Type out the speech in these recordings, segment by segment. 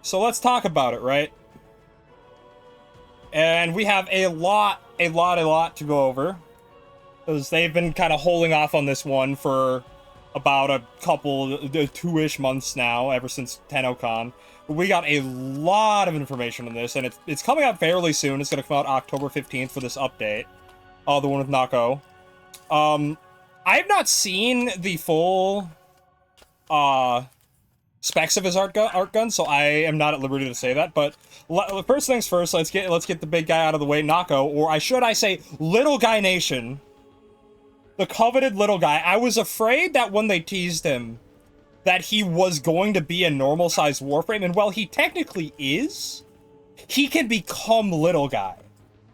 So let's talk about it, right? And we have a lot to go over. Because they've been kind of holding off on this one for about a couple, 2-ish months now, ever since TennoCon. But we got a lot of information on this, and it's coming out fairly soon. It's going to come out October 15th for this update. The one with Nako. I have not seen the full specs of his art gun, so I am not at liberty to say that. But first things first, let's get the big guy out of the way, Nako, or should I say, Little Guy Nation. The coveted little guy. I was afraid that when they teased him, that he was going to be a normal-sized Warframe, and while he technically is, he can become little guy.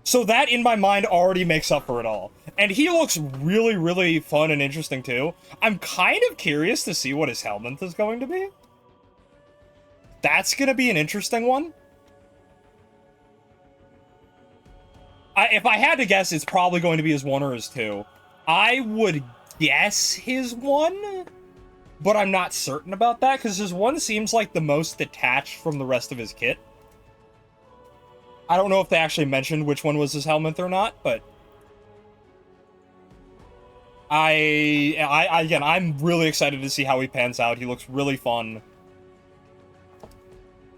So that, in my mind, already makes up for it all. And he looks really, really fun and interesting, too. I'm kind of curious to see what his helmet is going to be. That's going to be an interesting one. If I had to guess, it's probably going to be his 1 or his 2. I would guess his 1, but I'm not certain about that, because his 1 seems like the most detached from the rest of his kit. I don't know if they actually mentioned which one was his helmet or not, but again, I'm really excited to see how he pans out. He looks really fun.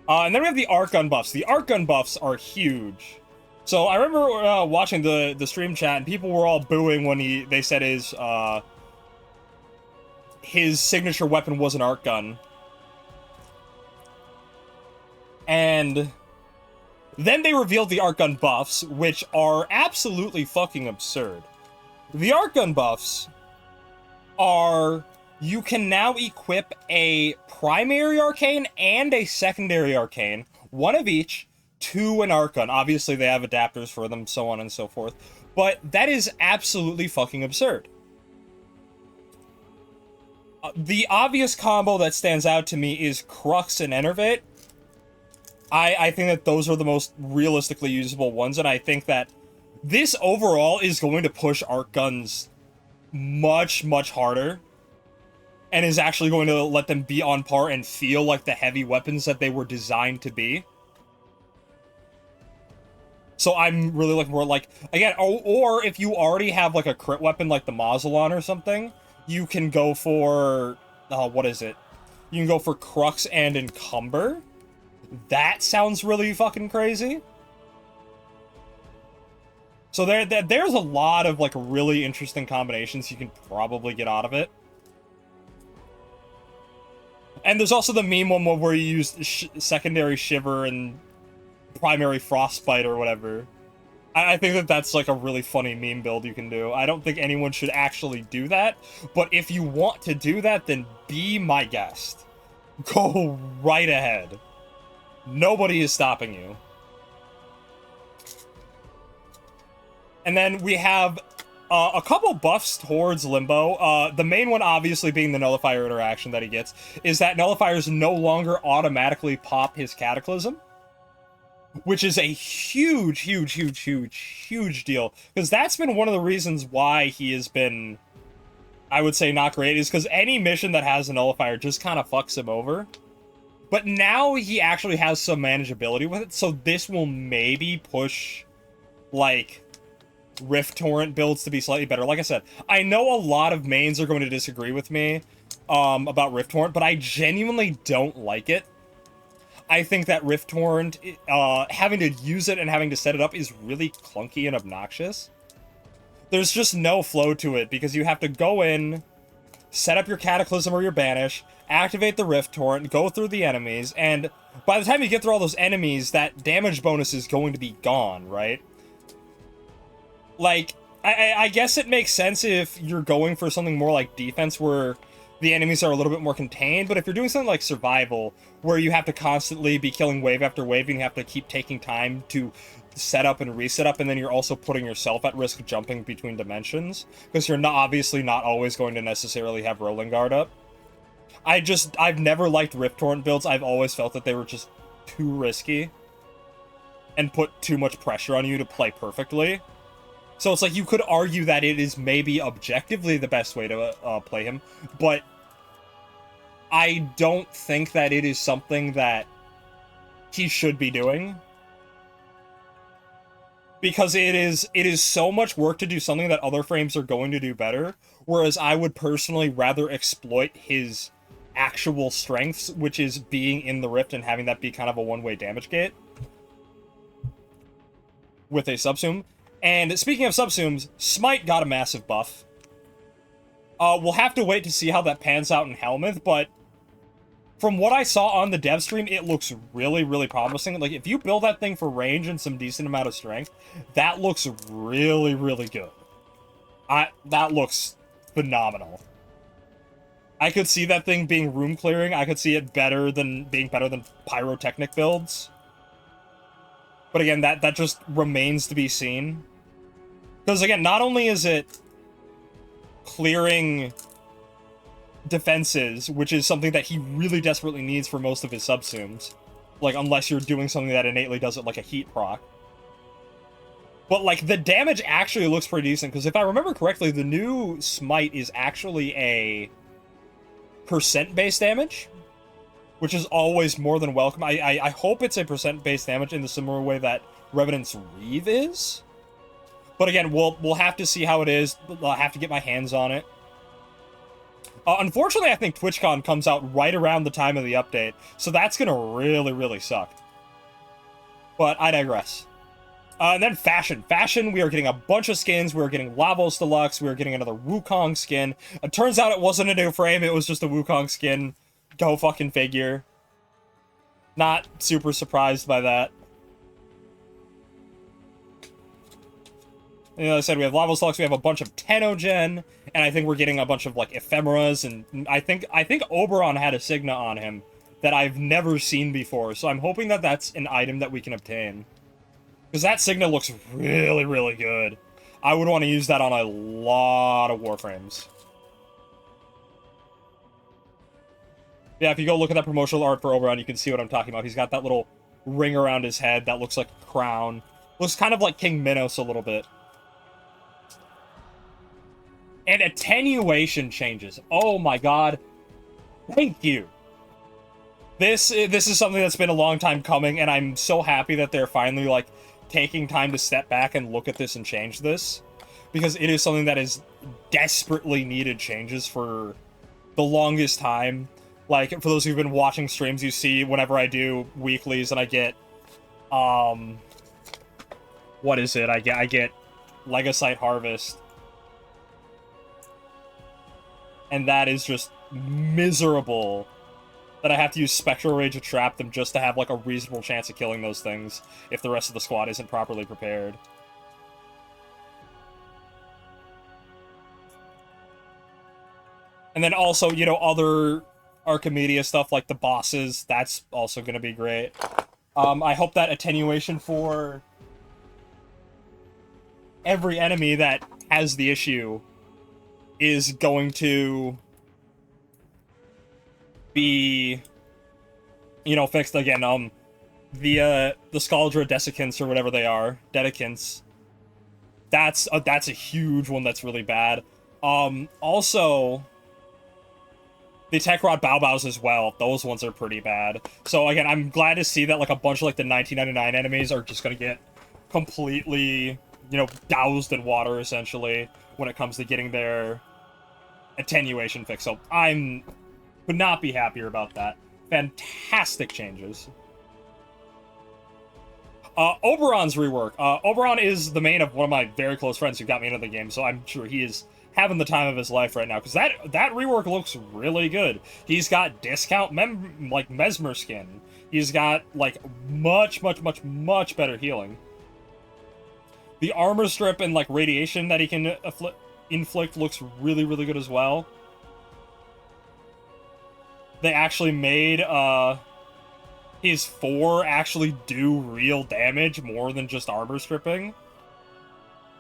And then we have the art gun buffs. The art gun buffs are huge. So I remember watching the stream chat, and people were all booing when they said his signature weapon was an art gun. And then they revealed the art gun buffs, which are absolutely fucking absurd. The art gun buffs are, you can now equip a primary arcane and a secondary arcane, one of each, to an art gun. Obviously, they have adapters for them, so on and so forth. But that is absolutely fucking absurd. The obvious combo that stands out to me is Crux and Enervate. I think that those are the most realistically usable ones, and I think that this overall is going to push art guns much, much harder, and is actually going to let them be on par and feel like the heavy weapons that they were designed to be. So I'm really looking for, like, again, or if you already have, like, a crit weapon like the Mausolon or something, you can go for, what is it? You can go for Crux and Encumber. That sounds really fucking crazy. So there's a lot of, like, really interesting combinations you can probably get out of it. And there's also the meme one where you use secondary Shiver and primary Frostbite or whatever. I think that that's, like, a really funny meme build you can do. I don't think anyone should actually do that, but if you want to do that, then be my guest. Go right ahead. Nobody is stopping you. And then we have a couple buffs towards Limbo. The main one, obviously, being the Nullifier interaction that he gets, is that Nullifiers no longer automatically pop his Cataclysm, which is a huge, huge, huge, huge, huge deal. Because that's been one of the reasons why he has been, I would say, not great, is because any mission that has a Nullifier just kind of fucks him over. But now he actually has some manageability with it, so this will maybe push, like, Rift Torrent builds to be slightly better. Like I said, I know a lot of mains are going to disagree with me about Rift Torrent, but I genuinely don't like it. I think that Rift Torrent, having to use it and having to set it up is really clunky and obnoxious. There's just no flow to it, because you have to go in, set up your Cataclysm or your Banish, activate the Rift Torrent, go through the enemies, and by the time you get through all those enemies, that damage bonus is going to be gone, right? Like, I guess it makes sense if you're going for something more like defense, where the enemies are a little bit more contained, but if you're doing something like survival, where you have to constantly be killing wave after wave, and you have to keep taking time to set up and reset up, and then you're also putting yourself at risk jumping between dimensions, because you're obviously not always going to necessarily have Rolling Guard up. I've never liked Rift Torrent builds. I've always felt that they were just too risky and put too much pressure on you to play perfectly. So it's like, you could argue that it is maybe objectively the best way to play him, but I don't think that it is something that he should be doing. Because it is so much work to do something that other frames are going to do better, whereas I would personally rather exploit his actual strengths, which is being in the Rift and having that be kind of a one-way damage gate with a subsume. And speaking of subsumes, Smite got a massive buff. We'll have to wait to see how that pans out in Helmeth, but from what I saw on the Devstream, it looks really, really promising. Like, if you build that thing for range and some decent amount of strength, that looks really, really good. That looks phenomenal. I could see that thing being room clearing. I could see it being better than pyrotechnic builds. But again, that just remains to be seen. Because again, not only is it clearing defenses, which is something that he really desperately needs for most of his subsumes. Like, unless you're doing something that innately does it like a heat proc. But, like, the damage actually looks pretty decent, because if I remember correctly, the new Smite is actually a percent-based damage, which is always more than welcome. I hope it's a percent-based damage in the similar way that Revenant's Reave is. But again, we'll have to see how it is. I'll have to get my hands on it. Unfortunately, I think TwitchCon comes out right around the time of the update, so that's gonna really, really suck. But I digress. And then Fashion. Fashion, we are getting a bunch of skins. We are getting Lavos Deluxe. We are getting another Wukong skin. It turns out it wasn't a new frame. It was just a Wukong skin. Go fucking figure. Not super surprised by that. And as I said, we have Lavos Deluxe, we have a bunch of Tenogen, and I think we're getting a bunch of, like, Ephemeras, and I think Oberon had a Signa on him that I've never seen before, so I'm hoping that that's an item that we can obtain. Because that Signa looks really, really good. I would want to use that on a lot of Warframes. Yeah, if you go look at that promotional art for Oberon, you can see what I'm talking about. He's got that little ring around his head that looks like a crown. Looks kind of like King Minos a little bit. And attenuation changes. Oh my god. Thank you. This is something that's been a long time coming, and I'm so happy that they're finally, like, taking time to step back and look at this and change this. Because it is something that is desperately needed changes for the longest time. Like, for those who've been watching streams, you see whenever I do weeklies and I get, what is it? I get Legosite Harvest. And that is just miserable that I have to use Spectral Rage to trap them just to have, like, a reasonable chance of killing those things if the rest of the squad isn't properly prepared. And then also, you know, other Archimedia stuff like the bosses, that's also going to be great. I hope that attenuation for every enemy that has the issue is going to be, you know, fixed again. The Scaldra Desiccants or whatever they are, Dedicants. That's a huge one that's really bad. Also, the Tech Rod Baobaos as well. Those ones are pretty bad. So again, I'm glad to see that, like, a bunch of, like, the 1999 enemies are just gonna get completely, you know, doused in water, essentially, when it comes to getting their attenuation fix. So could not be happier about that. Fantastic changes. Oberon's rework. Oberon is the main of one of my very close friends who got me into the game, so I'm sure he is having the time of his life right now, because that rework looks really good. He's got discount Mesmer skin. He's got, like, much better healing. The armor strip and, like, radiation that he can inflict looks really, really good as well. They actually made his 4 actually do real damage more than just armor stripping.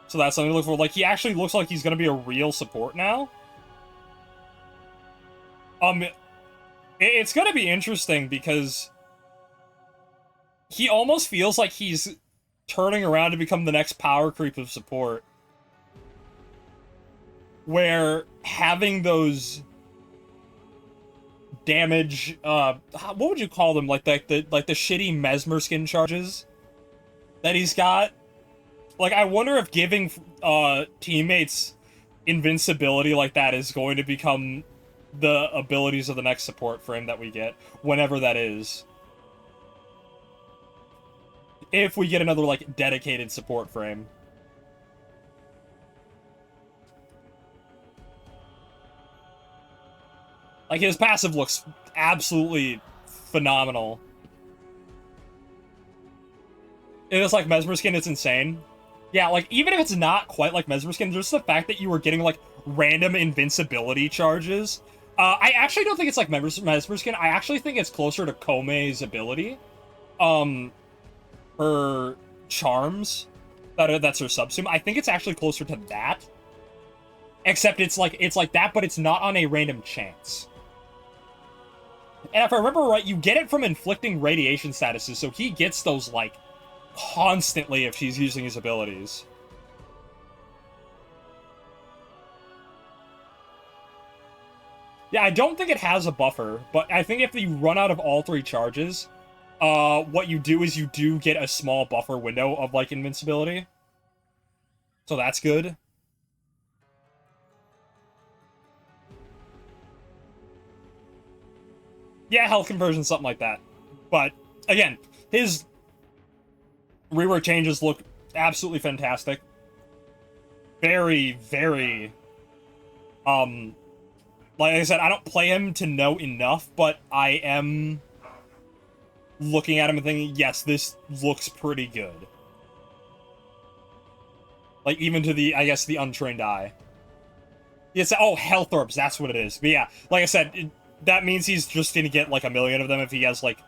So that's something to look for. Like, he actually looks like he's gonna be a real support now. It's gonna be interesting because he almost feels like he's turning around to become the next power creep of support. Where having those damage, what would you call them? Like the shitty Mesmer skin charges that he's got. Like, I wonder if giving teammates invincibility like that is going to become the abilities of the next support frame that we get, whenever that is. If we get another, like, dedicated support frame. Like, his passive looks absolutely phenomenal. It is like Mesmer skin, it's insane. Yeah, like, even if it's not quite like Mesmer skin, just the fact that you were getting, like, random invincibility charges. I actually don't think it's like Mesmer skin. I actually think it's closer to Komei's ability. Her charms. That's her subsume. I think it's actually closer to that. Except it's like that, but it's not on a random chance. And if I remember right, you get it from inflicting radiation statuses, so he gets those, like, constantly if he's using his abilities. Yeah, I don't think it has a buffer, but I think if you run out of all three charges, what you do is you do get a small buffer window of, like, invincibility. So that's good. Yeah, health conversion, something like that. But, again, his rework changes look absolutely fantastic. Very, very... like I said, I don't play him to know enough, but I am looking at him and thinking, yes, this looks pretty good. Like, even to the, I guess, the untrained eye. Yes, oh, health orbs, that's what it is. But yeah, like I said, that means he's just gonna get, like, 1,000,000 of them if he has, like,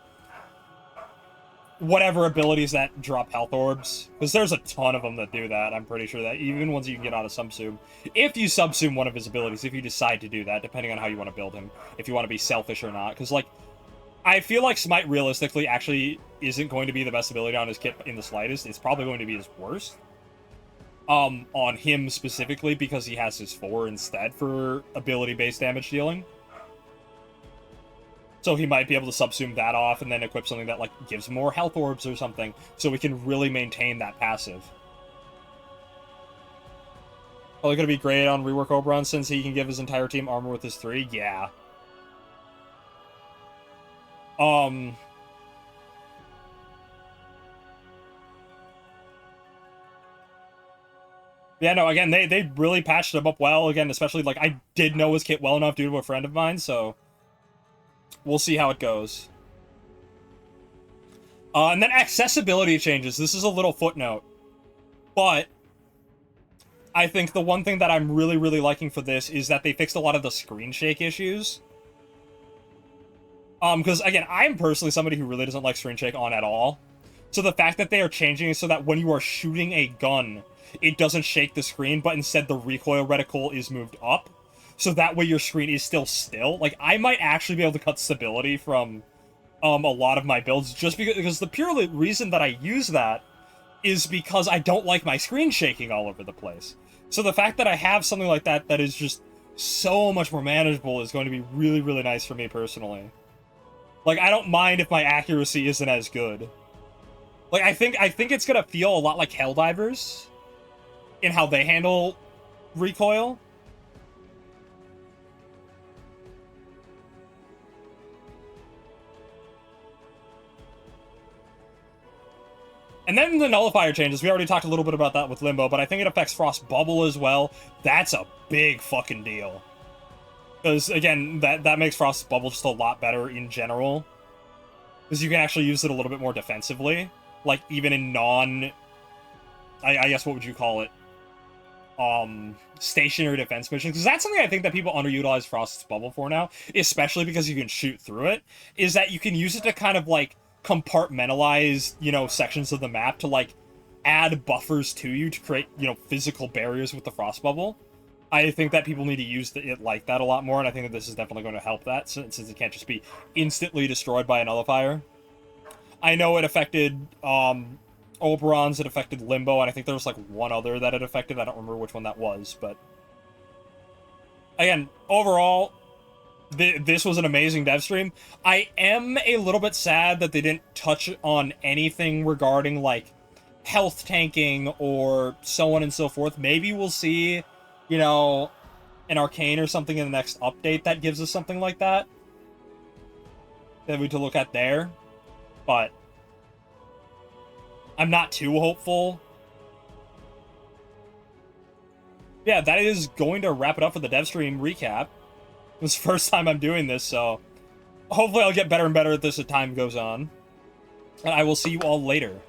whatever abilities that drop health orbs. Because there's a ton of them that do that, I'm pretty sure that. Even ones you can get out of subsume. If you subsume one of his abilities, if you decide to do that, depending on how you want to build him. If you want to be selfish or not. Because, like, I feel like Smite realistically actually isn't going to be the best ability on his kit in the slightest. It's probably going to be his worst. On him specifically, because he has his 4 instead for ability-based damage dealing. So he might be able to subsume that off and then equip something that, like, gives more health orbs or something, so we can really maintain that passive. Probably gonna be great on rework Oberon since he can give his entire team armor with his 3? Yeah. Yeah, no, again, they really patched him up well, again, especially, like, I did know his kit well enough due to a friend of mine, so we'll see how it goes. And then accessibility changes. This is a little footnote. But I think the one thing that I'm really, really liking for this is that they fixed a lot of the screen shake issues. Because, again, I'm personally somebody who really doesn't like screen shake on at all. So the fact that they are changing it so that when you are shooting a gun, it doesn't shake the screen, but instead the recoil reticle is moved up. So that way your screen is still. Like, I might actually be able to cut stability from a lot of my builds, just because the pure reason that I use that is because I don't like my screen shaking all over the place. So the fact that I have something like that that is just so much more manageable is going to be really, really nice for me personally. Like, I don't mind if my accuracy isn't as good. Like, I think it's gonna feel a lot like Helldivers in how they handle recoil. And then the nullifier changes. We already talked a little bit about that with Limbo, but I think it affects Frost Bubble as well. That's a big fucking deal. Because, again, that makes Frost Bubble just a lot better in general. Because you can actually use it a little bit more defensively. Like, even in non... I guess, what would you call it? Stationary defense missions. Because that's something I think that people underutilize Frost's Bubble for now, especially because you can shoot through it, is that you can use it to kind of, like, compartmentalize, you know, sections of the map to, like, add buffers to you to create, you know, physical barriers with the Frost Bubble. I think that people need to use it like that a lot more, and I think that this is definitely going to help that, since it can't just be instantly destroyed by a nullifier. I know it affected, Oberon's, it affected Limbo, and I think there was, like, one other that it affected. I don't remember which one that was, but... Again, overall, this was an amazing dev stream. I am a little bit sad that they didn't touch on anything regarding, like, health tanking or so on and so forth. Maybe we'll see, you know, an arcane or something in the next update that gives us something like that we to look at there, but I'm not too hopeful. Yeah, that is going to wrap it up for the dev stream recap. This is the first time I'm doing this, so hopefully I'll get better and better at this as time goes on. And I will see you all later.